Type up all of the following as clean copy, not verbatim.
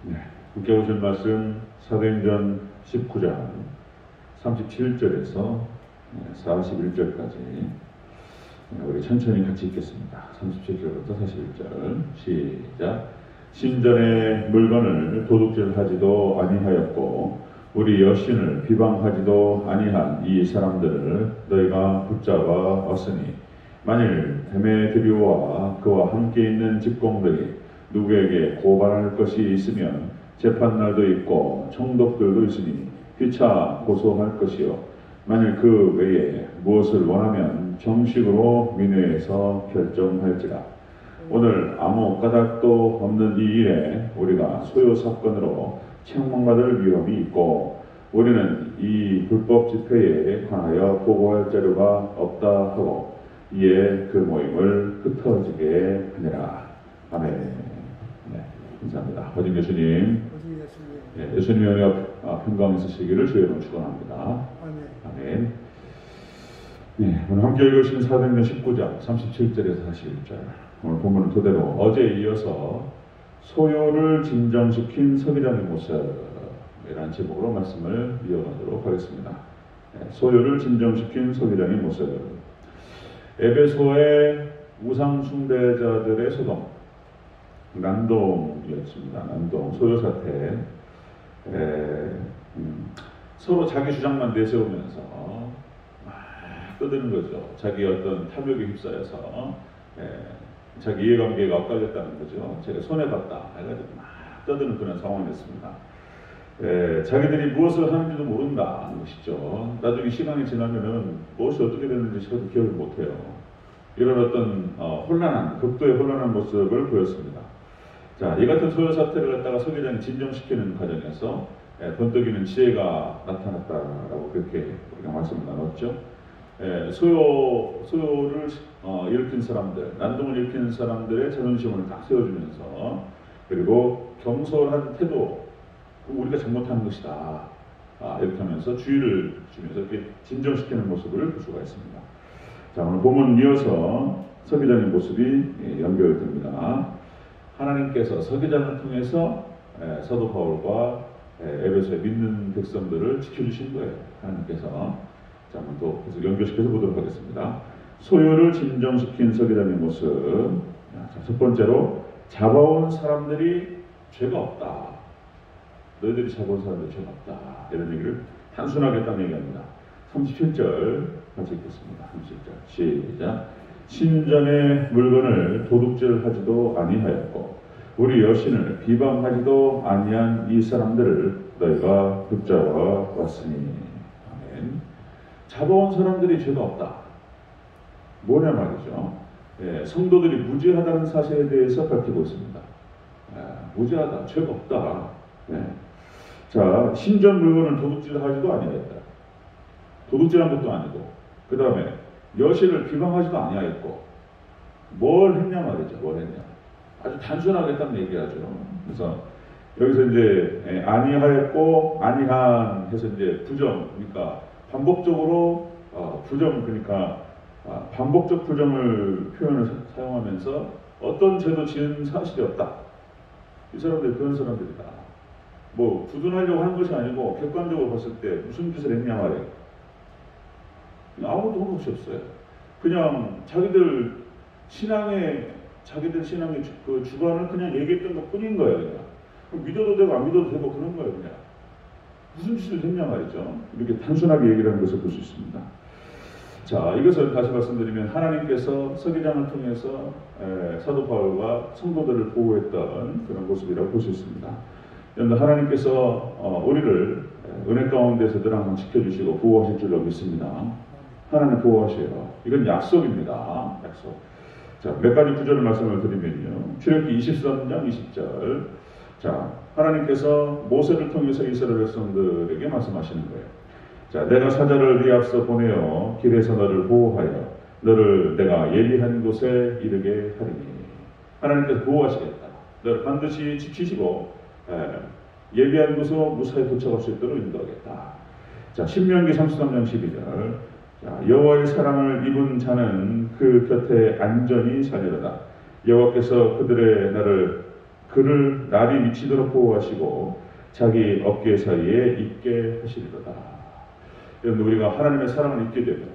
네, 함께 보실 말씀 사도행전 19장 37절에서 41절까지 우리 천천히 같이 읽겠습니다. 37절부터 41절 시작. 신전의 물건을 도둑질하지도 아니하였고 우리 여신을 비방하지도 아니한 이 사람들을 너희가 붙잡아 왔으니 만일 데메드리오와 그와 함께 있는 직공들이 누구에게 고발할 것이 있으면 재판날도 있고 총독들도 있으니 피차 고소할 것이요 만일 그 외에 무엇을 원하면 정식으로 민회에서 결정할지라. 오늘 아무 까닭도 없는 이 일에 우리가 소요 사건으로 책망받을 위험이 있고 우리는 이 불법 집회에 관하여 보고할 자료가 없다 하고 이에 그 모임을 흩어지게 하니라. 아멘. 네, 감사합니다. 허진 교수님. 네, 예수님의 은혜가 평강 있으시기를 주의 이름으로 축원합니다. 아멘. 네, 오늘 함께 읽으신 사도행전 19장 37절에서 41절 오늘 본문을 토대로 어제에 이어서 소요를 진정시킨 서기장의 모습이라는 제목으로 말씀을 이어가도록 하겠습니다. 네, 소요를 진정시킨 서기장의 모습. 에베소의 우상 숭배자들의 소동, 난동이었습니다. 난동, 소요 사태. 서로 자기 주장만 내세우면서 막 떠드는 거죠. 자기 어떤 탐욕에 휩싸여서 자기 이해관계가 엇갈렸다는 거죠. 제가 손해봤다 해가지고 막 떠드는 그런 상황이었습니다. 자기들이 무엇을 하는지도 모른다는 것이죠. 나중에 시간이 지나면은 무엇이 어떻게 됐는지 저도 기억을 못해요. 이런 어떤 혼란한, 극도의 혼란한 모습을 보였습니다. 자, 이 같은 소요 사태를 갖다가 서기장이 진정시키는 과정에서 번뜩이는 지혜가 나타났다라고 그렇게 우리가 말씀을 나눴죠. 소요를 일으킨 사람들, 난동을 일으킨 사람들의 자존심을 딱 세워주면서 그리고 겸손한 태도, 우리가 잘못한 것이다. 이렇게 하면서 주의를 주면서 이렇게 진정시키는 모습을 볼 수가 있습니다. 자, 오늘 본문 이어서 서기장의 모습이 연결됩니다. 하나님께서 서기장을 통해서 사도 바울과 에베소의 믿는 백성들을 지켜주신 거예요. 하나님께서. 자, 한번 또 계속 연결시켜서 보도록 하겠습니다. 소요를 진정시킨 서기장의 모습. 자, 첫 번째로 잡아온 사람들이 죄가 없다. 너희들이 잡아온 사람들이 죄가 없다. 이런 얘기를 단순하게 딱 얘기합니다. 37절 같이 읽겠습니다. 37절 시작. 신전의 물건을 도둑질하지도 아니하였고 우리 여신을 비방하지도 아니한 이 사람들을 너희가 붙잡아 왔으니. 아멘. 잡아온 사람들이 죄가 없다. 뭐냐 말이죠. 성도들이 무죄하다는 사실에 대해서 밝히고 있습니다. 무죄하다, 죄가 없다. 자, 신전 물건을 도둑질하지도 아니하였다. 도둑질한 것도 아니고, 그 다음에 여신을 비방하지도 아니하였고, 뭘 했냐 말이죠. 뭘 했냐. 아주 단순하게 딱 얘기하죠. 그래서 여기서 이제 아니하였고 아니한 해서 이제 부정, 그러니까 반복적으로 부정, 그러니까 반복적 부정을 표현을 사용하면서 어떤 죄도 지은 사실이 없다. 이 사람들이 그런 사람들이다. 뭐 부둔하려고 하는 것이 아니고 객관적으로 봤을 때 무슨 짓을 했냐 말이에요. 아무것도 한 것이 없어요. 그냥 자기들 신앙의 그 주관을 그냥 얘기했던 것 뿐인 거예요. 그냥 믿어도 되고 안 믿어도 되고 그런 거예요. 그냥 무슨 짓을 했냐 말이죠. 이렇게 단순하게 얘기를 하는 것을 볼 수 있습니다. 자, 이것을 다시 말씀드리면 하나님께서 서기장을 통해서 사도 바울과 성도들을 보호했던 그런 모습이라고 볼 수 있습니다. 여러분, 하나님께서 우리를 은혜 가운데서 늘 항상 지켜주시고 보호하실 줄로 믿습니다. 하나님 보호하셔요. 이건 약속입니다. 약속. 자, 몇 가지 구절을 말씀을 드리면요. 출애굽기 23장 20절. 자, 하나님께서 모세를 통해서 이스라엘 백성들에게 말씀하시는 거예요. 자, 내가 사자를 네 앞서 보내어 길에서 너를 보호하여 너를 내가 예비한 곳에 이르게 하리니. 하나님께서 보호하시겠다. 너를 반드시 지키시고 예비한 곳으로 무사히 도착할 수 있도록 인도하겠다. 자, 신명기 33장 12절. 자, 여호와의 사랑을 입은 자는 그 곁에 안전히 살리로다. 여호와께서 그들의 날을 그를 날이 미치도록 보호하시고 자기 어깨 사이에 있게 하시리로다. 여러분, 우리가 하나님의 사랑을 잊게 되면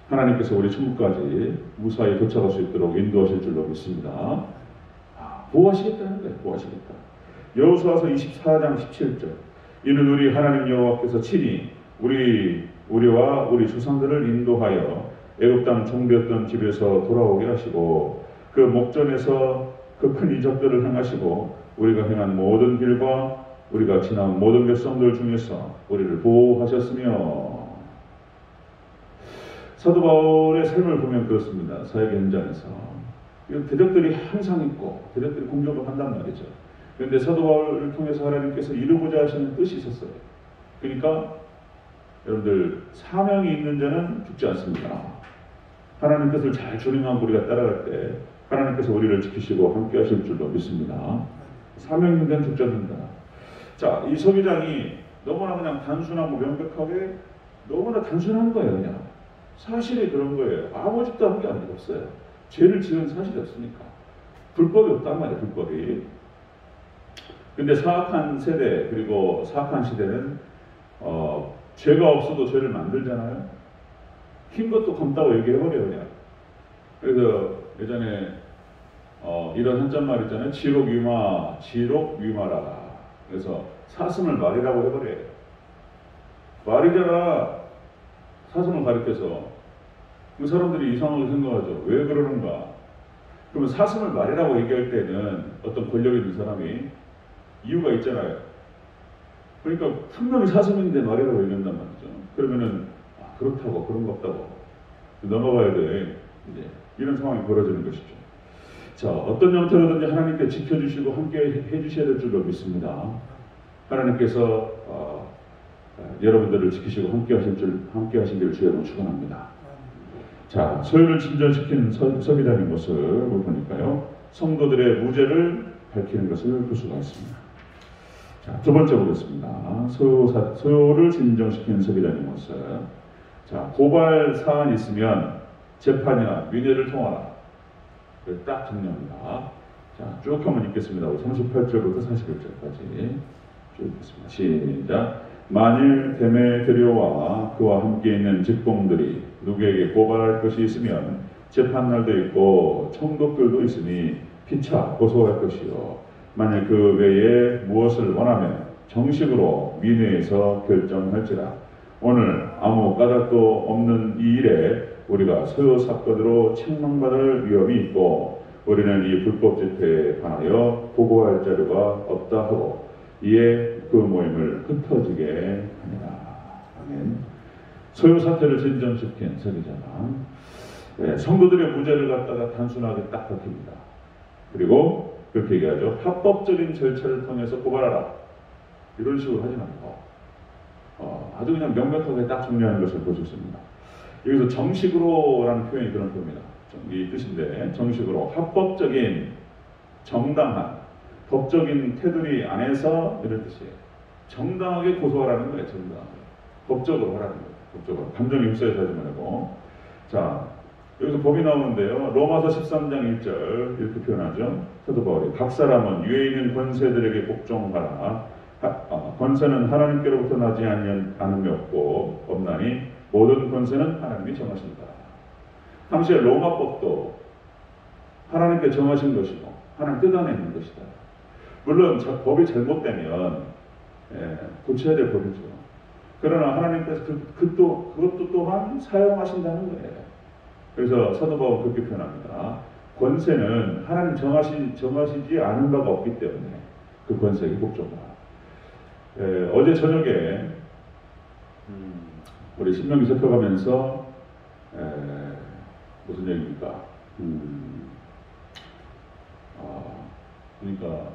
하나님께서 우리 천국까지 무사히 도착할 수 있도록 인도하실 줄로 믿습니다. 보호하시겠다는 거예요. 보호하시겠다. 여호수아서 24장 17절. 이는 우리 하나님 여호와께서 친히 우리와 우리 조상들을 인도하여 애굽 땅 종되었던 집에서 돌아오게 하시고 그 목전에서 그 큰 이적들을 행하시고 우리가 행한 모든 길과 우리가 지난 모든 백성들 중에서 우리를 보호하셨으며. 사도 바울의 삶을 보면 그렇습니다. 사역 현장에서 대적들이 항상 있고 대적들이 공격을 한단 말이죠. 그런데 사도 바울을 통해서 하나님께서 이루고자 하시는 뜻이 있었어요. 그러니까 여러분들, 사명이 있는 자는 죽지 않습니다. 하나님 뜻을 잘 준행하고 우리가 따라갈 때 하나님께서 우리를 지키시고 함께 하실 줄로 믿습니다. 사명 있는 자는 죽지 않는다. 자, 이 서기장이 너무나 그냥 단순하고 명백하게 너무나 단순한 거예요. 그냥 사실이 그런 거예요. 아무 짓도 한 게 없어요. 죄를 지은 사실이 없으니까. 불법이 없단 말이에요. 불법이. 근데 사악한 세대 그리고 사악한 시대는 죄가 없어도 죄를 만들잖아요. 흰 것도 검다고 얘기해버려요. 그냥. 그래서 예전에 이런 한자말 있잖아요. 지록위마라. 그래서 사슴을 말이라고 해버려요. 말이잖아. 사슴을 가리켜서. 그 사람들이 이상하게 생각하죠. 왜 그러는가? 그러면 사슴을 말이라고 얘기할 때는 어떤 권력 있는 사람이 이유가 있잖아요. 그러니까 분명히 사슴인데 말이라고 얘기한단 말이죠. 그러면은 그렇다고 그런 거 없다고 넘어가야 돼. 이제 이런 상황이 벌어지는 것이죠. 자, 어떤 형태로든지 하나님께 지켜주시고 함께 해주셔야 될 줄로 믿습니다. 하나님께서 여러분들을 지키시고 함께 하시길 주여로 축원합니다. 자, 소유를 진전시킨 서기장의 모습을 보니까요, 성도들의 무죄를 밝히는 것을 볼 수가 있습니다. 자, 두 번째 보겠습니다. 소유를 진정시키는 서기장의 모습. 자, 고발 사안이 있으면 재판이나 민회를 통하라. 딱 정리합니다. 자, 쭉 한번 읽겠습니다. 38절부터 41절까지 쭉 읽겠습니다. 시작. 만일 데메드리오와 그와 함께 있는 직공들이 누구에게 고발할 것이 있으면 재판날도 있고 총독들도 있으니 피차 고소할 것이요. 만일 그 외에 무엇을 원하면 정식으로 민회에서 결정할지라. 오늘 아무 까닭도 없는 이 일에 우리가 소요 사건으로 책망받을 위험이 있고 우리는 이 불법 집회에 관하여 보고할 자료가 없다 하고 이에 그 모임을 흩어지게 하니라. 아멘. 소요 사태를 진정시킨 서기자가 성도들의 무죄를 갖다가 단순하게 딱 밝힙니다. 그리고 그렇게 얘기하죠. 합법적인 절차를 통해서 고발하라. 이런 식으로 하지 말고 아주 그냥 명백하게 딱 정리하는 것을 볼 수 있습니다. 여기서 정식으로라는 표현이 그런 표현입니다. 이 뜻인데 정식으로 합법적인 정당한 법적인 테두리 안에서 이런 뜻이에요. 정당하게 고소하라는 거예요. 정당하게. 법적으로 하라는 거예요. 법적으로. 감정이 휩싸여서 하지 말고. 자, 여기서 법이 나오는데요. 로마서 13장 1절 이렇게 표현하죠. 사도 바울이 각 사람은 위에 있는 권세들에게 복종하라. 권세는 하나님께로부터 나지 않음이 없나니 모든 권세는 하나님이 정하신다. 당시에 로마법도 하나님께 정하신 것이고 하나님 뜻 안에 있는 것이다. 물론 법이 잘못되면 고쳐야 될 법이죠. 그러나 하나님께서 그것도 또한 사용하신다는 거예요. 그래서 사도 바울은 그렇게 표현합니다. 권세는 하나님 정하시지 않은 바가 없기 때문에 그 권세에게 복종하라. 어제 저녁에 우리 신명기 살펴가면서 무슨 얘기입니까? 그러니까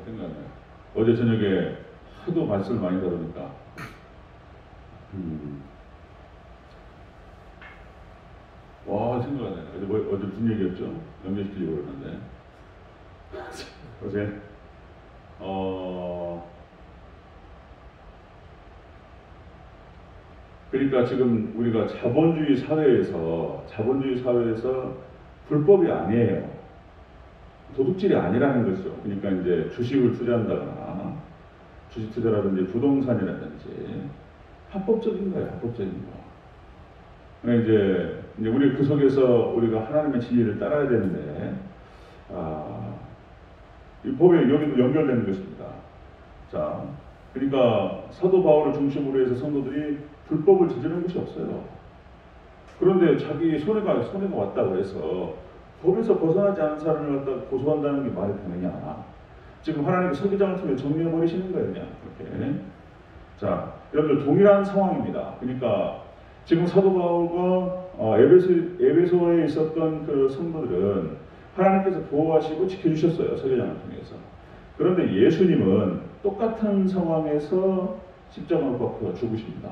생각나네. 어제 저녁에 하도 말씀을 많이 들으니까 생각나네. 어제 무슨 얘기였죠? 연결시키려고 그러는데 어제 그러니까 지금 우리가 자본주의 사회에서 불법이 아니에요. 도둑질이 아니라는 거죠. 그러니까 이제 주식을 투자한다거나 주식 투자라든지 부동산이라든지 합법적인 거예요. 합법적인 거. 그러니까 이제 우리 그 속에서 우리가 하나님의 진리를 따라야 되는데 이 법에 여기도 연결되는 것입니다. 자, 그러니까 사도 바울을 중심으로 해서 성도들이 불법을 저지르는 것이 없어요. 그런데 자기 손해가 왔다고 해서 법에서 벗어나지 않은 사람을 갖다 고소한다는 게 말이 되느냐. 지금 하나님의 서기장을 통해 정리해버리시는 거예요. 그냥 그렇게. 자, 여러분들 동일한 상황입니다. 그러니까 지금 사도 바울과 에베소에 있었던 그 성도들은 하나님께서 보호하시고 지켜주셨어요. 서기장을 통해서. 그런데 예수님은 똑같은 상황에서 십자가를 박혀 죽으십니다.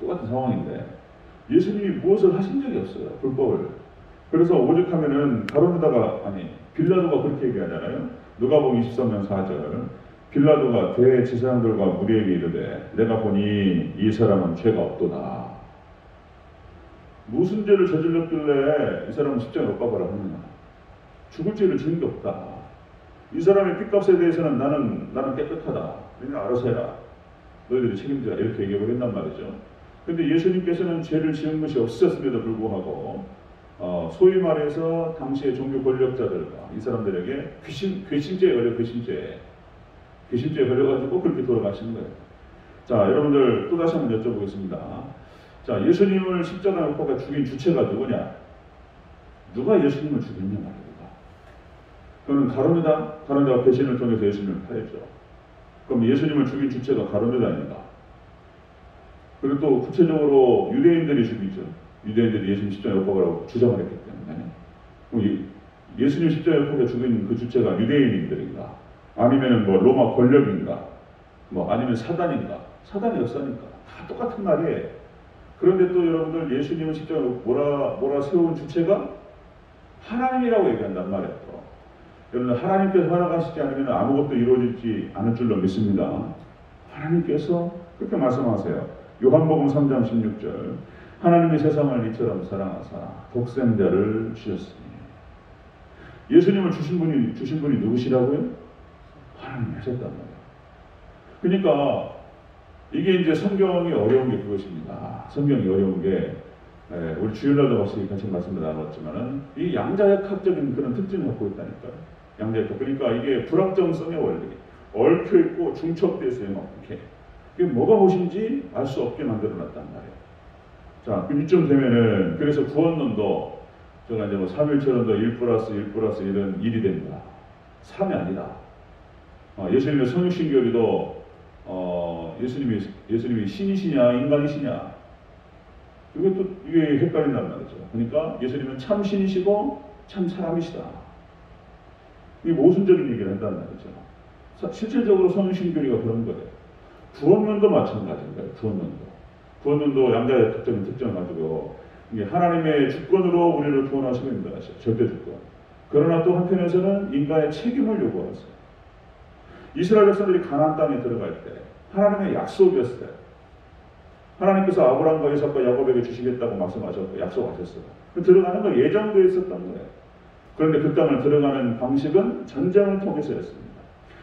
똑같은 상황인데 예수님이 무엇을 하신 적이 없어요. 불법을. 그래서 오죽하면은 빌라도가 그렇게 얘기하잖아요. 누가복음 23장 4절. 빌라도가 대제사장들과 무리에게 이르되 내가 보니 이 사람은 죄가 없도다. 무슨 죄를 저질렀길래 이 사람은 십자가에 못 박아라 하느냐. 죽을 죄를 지은 게 없다. 이 사람의 빚값에 대해서는 나는 깨끗하다. 그러니까 알아서 해라. 너희들이 책임지라. 이렇게 얘기를 했단 말이죠. 근데 예수님께서는 죄를 지은 것이 없으셨음에도 불구하고 소위 말해서 당시의 종교 권력자들과 이 사람들에게 괘씸죄에 걸려가지고 그렇게 돌아가시는 거예요. 자, 여러분들 또 다시 한번 여쭤보겠습니다. 자, 예수님을 십자가에 못 박아 죽인 주체가 누구냐? 누가 예수님을 죽였냐 말입니다. 그는 가룟유다가 배신을 통해서 예수님을 팔았죠. 그럼 예수님을 죽인 주체가 가룟유다입니다. 그리고 또 구체적으로 유대인들이 죽이죠. 유대인들이 예수님 십자가에 못 박으라고 주장을 했기 때문에. 그럼 예수님 십자가에 못 박아 죽인 그 주체가 유대인들인가? 아니면은 뭐 로마 권력인가? 뭐 아니면 사단인가? 사단의 역사니까 다 똑같은 말이에요. 그런데 또 여러분들 예수님은 십자가에 뭐라 세운 주체가 하나님이라고 얘기한단 말이에요. 여러분 하나님께서 허락하시지 않으면 아무것도 이루어지지 않을 줄로 믿습니다. 하나님께서 그렇게 말씀하세요. 요한복음 3장 16절. 하나님이 세상을 이처럼 사랑하사 독생자를 주셨으니. 예수님을 주신 분이 누구시라고요? 하나님이 하셨단 말이에요. 그러니까 이게 이제 성경이 어려운 게 그것입니다. 성경이 어려운 게 우리 주일날도 같이 말씀을 나눴지만은 이 양자역학적인 그런 특징을 갖고 있다니까요. 양자역학. 그러니까 이게 불확정성의 원리, 얽혀 있고 중첩되어 있어요. 이게 뭐가 무엇인지 알 수 없게 만들어놨단 말이에요. 자, 이쯤 되면은 그래서 구원론도 제가 이제 뭐 3일체론도 1+1+1은 1이 됩니다. 3이 아니다. 예수님의 성육신교리도 예수님이 신이시냐 인간이시냐 이게 헷갈린단 말이죠. 그러니까 예수님은 참 신이시고 참 사람이시다. 이게 모순적인 얘기를 한다는 말이죠. 실질적으로 성육신교리가 그런 거예요. 구원론도 마찬가지인 거예요. 구원론도 양자의 특징을 가지고 이게 하나님의 주권으로 우리를 구원하시고 있는 것이죠. 절대 주권. 그러나 또 한편에서는 인간의 책임을 요구하세요. 이스라엘 백성들이 가나안 땅에 들어갈 때 하나님의 약속이었을 때 하나님께서 아브라함과 이삭과 야곱에게 주시겠다고 말씀하셨고 약속하셨어요. 들어가는 거 예정되어 있었던 거예요. 그런데 그 땅을 들어가는 방식은 전쟁을 통해서였습니다.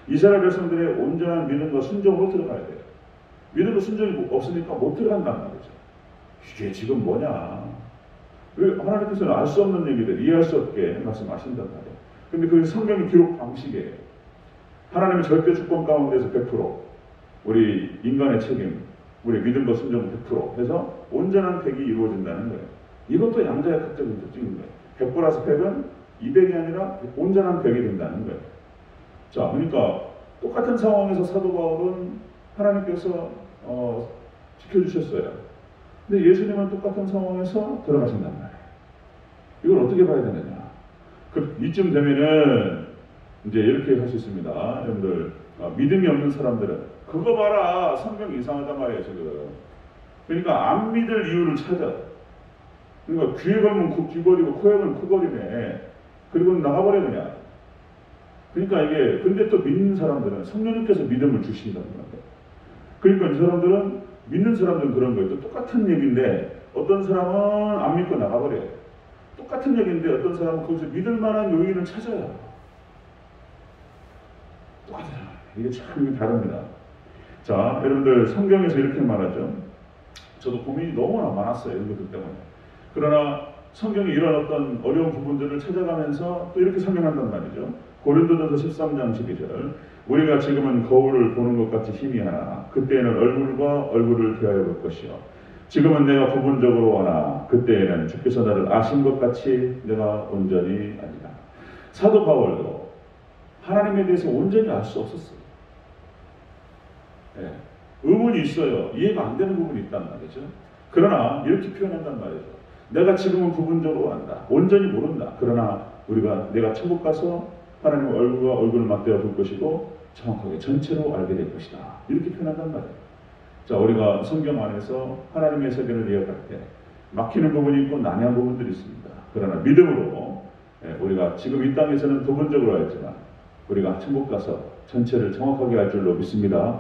이스라엘 백성들의 온전한 믿음과 순종으로 들어가야 돼요. 믿음과 순종이 없으니까 못 들어간단 말이죠. 이게 지금 뭐냐. 하나님께서는 알 수 없는 얘기들, 이해할 수 없게 말씀하신단 말이에요. 근데 그 성경의 기록 방식이에요. 하나님의 절대 주권 가운데서 100%, 우리 인간의 책임, 우리 믿음과 순종 100% 해서 온전한 100이 이루어진다는 거예요. 이것도 양자역학적인 특징인 거예요. 100+100은 200이 아니라 온전한 100이 된다는 거예요. 자, 그러니까 똑같은 상황에서 사도 바울은 하나님께서 지켜주셨어요. 근데 예수님은 똑같은 상황에서 들어가신단 말이에요. 이걸 어떻게 봐야 되느냐. 이쯤 되면은 이제 이렇게 할 수 있습니다. 여러분들 믿음이 없는 사람들은 그거 봐라 성경 이상하단 말이에요 지금. 그러니까 안 믿을 이유를 찾아. 그러니까 귀에 걸면 귀 버리고 코에 걸면 코 버리네. 그리고 나가버려 그냥. 그러니까 이게 근데 또 믿는 사람들은 성령님께서 믿음을 주신다는 거예요. 그러니까 이 사람들은 믿는 사람들은 그런 거예요. 또 똑같은 얘기인데 어떤 사람은 안 믿고 나가버려요. 똑같은 얘기인데 어떤 사람은 거기서 믿을 만한 요인을 찾아요. 똑같아요. 이게 참 다릅니다. 자, 여러분들 성경에서 이렇게 말하죠. 저도 고민이 너무나 많았어요. 이런 것들 때문에. 그러나 성경에 이런 어떤 어려운 부분들을 찾아가면서 또 이렇게 설명한단 말이죠. 고린도전서 13장 12절. 우리가 지금은 거울을 보는 것 같이 희미하나 그때에는 얼굴과 얼굴을 대하여 볼 것이요. 지금은 내가 부분적으로 오나 그때에는 주께서 나를 아신 것 같이 내가 온전히 아니라. 사도 바울도 하나님에 대해서 온전히 알 수 없었어요. 예, 의문이 있어요. 이해가 안 되는 부분이 있단 말이죠. 그러나 이렇게 표현한단 말이죠. 내가 지금은 부분적으로 안다. 온전히 모른다. 그러나 내가 천국 가서 하나님의 얼굴과 얼굴을 맞대어 볼 것이고 정확하게 전체로 알게 될 것이다. 이렇게 표현한단 말이에요. 자, 우리가 성경 안에서 하나님의 세계를 이해할 때 막히는 부분이 있고 난해한 부분들이 있습니다. 그러나 믿음으로 우리가 지금 이 땅에서는 부분적으로 알지만 우리가 천국 가서 전체를 정확하게 알 줄로 믿습니다.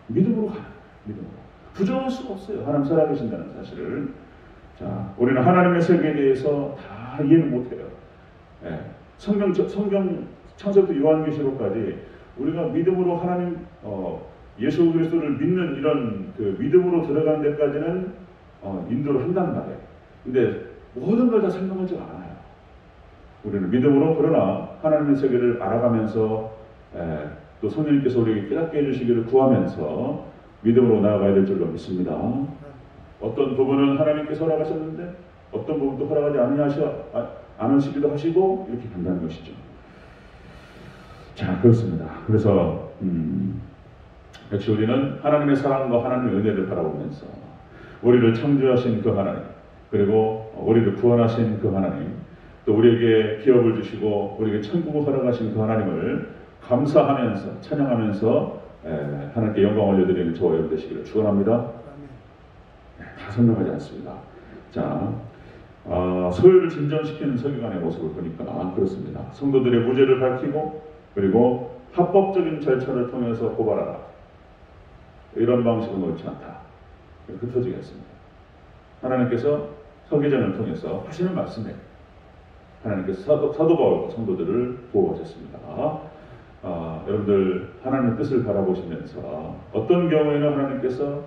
믿음으로 가요. 믿음으로. 부정할 수가 없어요. 하나님 살아계신다는 사실을. 자, 우리는 하나님의 세계에 대해서 다 이해는 못해요. 성경 창세부터 요한계시록까지 우리가 믿음으로 하나님 예수 그리스도를 믿는 이런 그 믿음으로 들어가는 데까지는 인도를 한단 말이에요. 근데 모든 걸 다 설명하지 않아요. 우리는 믿음으로 그러나 하나님의 세계를 알아가면서 또 성령님께서 우리에게 깨닫게 해주시기를 구하면서 믿음으로 나아가야 될 줄로 믿습니다. 어떤 부분은 하나님께서 허락하셨는데 어떤 부분도 허락하지 않으시기도 하시고 이렇게 간다는 것이죠. 자, 그렇습니다. 그래서 역시 우리는 하나님의 사랑과 하나님의 은혜를 바라보면서 우리를 창조하신 그 하나님, 그리고 우리를 구원하신 그 하나님, 또 우리에게 기업을 주시고 우리에게 천국을 허락하신 그 하나님을 감사하면서 찬양하면서 하나님께 영광 올려드리는 저와 여러분 되시기를 축원합니다. 다 설명하지 않습니다. 자, 소유를 진정시키는 서기관의 모습을 보니까 그렇습니다. 성도들의 무죄를 밝히고 그리고 합법적인 절차를 통해서 고발하라. 이런 방식은 옳지 않다. 흩어지겠습니다. 하나님께서 서기전을 통해서 하시는 말씀에 하나님께서 사도 바울과 성도들을 보호하셨습니다. 여러분들 하나님의 뜻을 바라보시면서 어떤 경우에는 하나님께서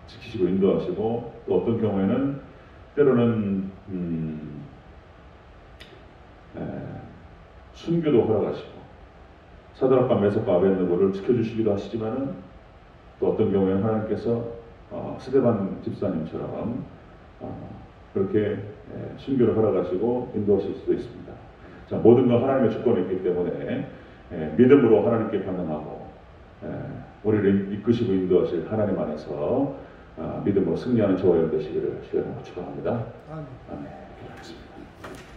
지키시고 인도하시고 또 어떤 경우에는 때로는 순교도 허락하시고 사드락과 메삭과 아벳느고를 지켜주시기도 하시지만은 또 어떤 경우에는 하나님께서 스데반 집사님처럼 그렇게 순교를 허락하시고 인도하실 수도 있습니다. 자, 모든 건 하나님의 주권이 있기 때문에 믿음으로 하나님께 반응하고 우리를 이끄시고 인도하실 하나님 안에서 믿음으로 승리하는 저와 여러분 되시기를 축원합니다. 아멘. 기도하겠습니다.